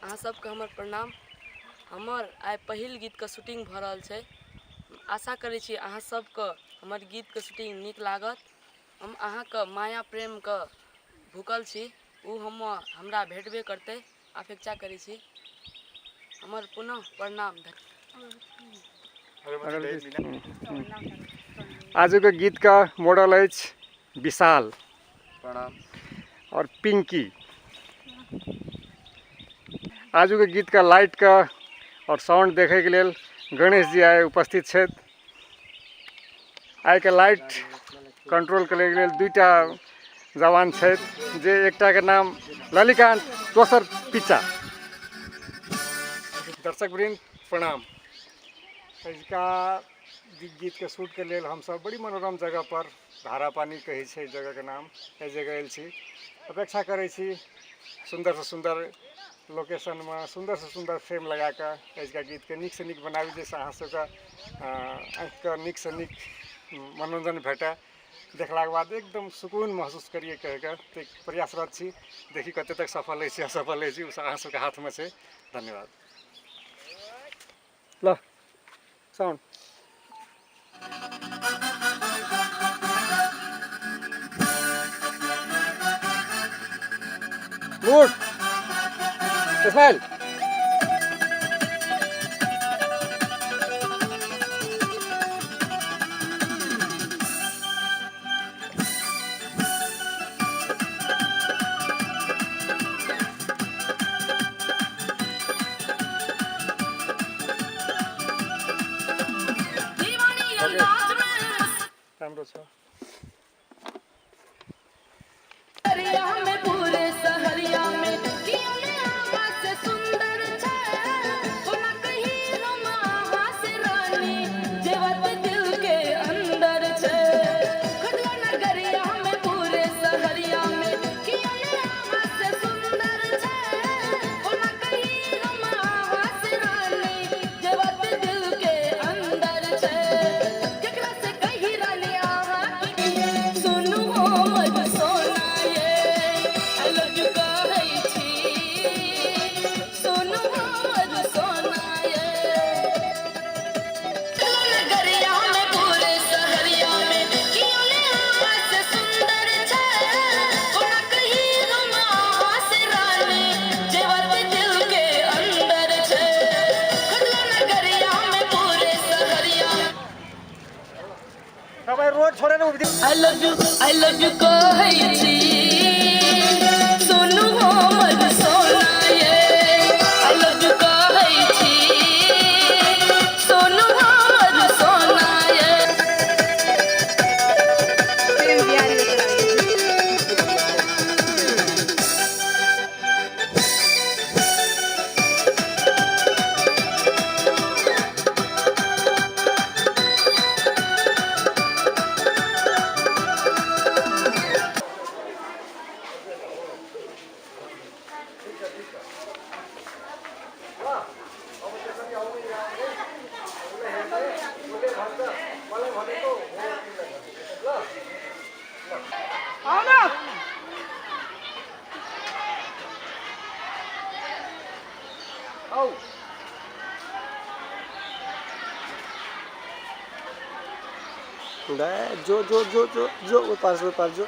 अहाँ सबके हमर प्रणाम। हमर आइ पहिल गीतके शूटिंग भऽ रहल छै। आशा करै छी अहाँ सबके हमर गीतके शूटिंग नीक लागत। हम अहाँके माया प्रेमके भूखल छी, ओ हमरा भेटबे करतै, अपेक्षा करै छी। हमर पुनः प्रणाम। आज के गीत का मॉडल है विशाल प्रणाम और पिंकी। आज के गीत का लाइट का और साउंड देखे के लिए गणेश जी आए उपस्थित छे। आइ के लाइट कंट्रोल करे के लिए दुईटा जवान छे, जे एकटा के नाम ललिकांत, दोसर पिचा। दर्शक वृंद प्रणाम। इसका गीत के शूट के लिए हम सब बड़ी मनोरम जगह पर धारा पानी कहे छे जगह के नाम, ए जगह आयल छी। अपेक्षा करे छी सुंदर से सुंदर लोकेशन में सुंदर से सुंदर फ्रेम लगा कर इसका गीत के नीक से नीक बनाबी, जैसे अहाँ सबके आँख के नीक से नीक मनोरंजन भेटे। देखला के बाद एकदम सुकून महसूस करिए कह के प्रयासरत छी। देखी कते तक सफल है छी असफल है छी, अहाँ सबके हाथ में छे। धन्यवाद। ला साउंड मूड स्माइल। कैमरा छ रोड छोड़े ना। I love you कहै छी, सोनू हमर सोना ये। I love you कहै छी, सोनू हमर सोना ये। जो जो जो जो जो वो पास जो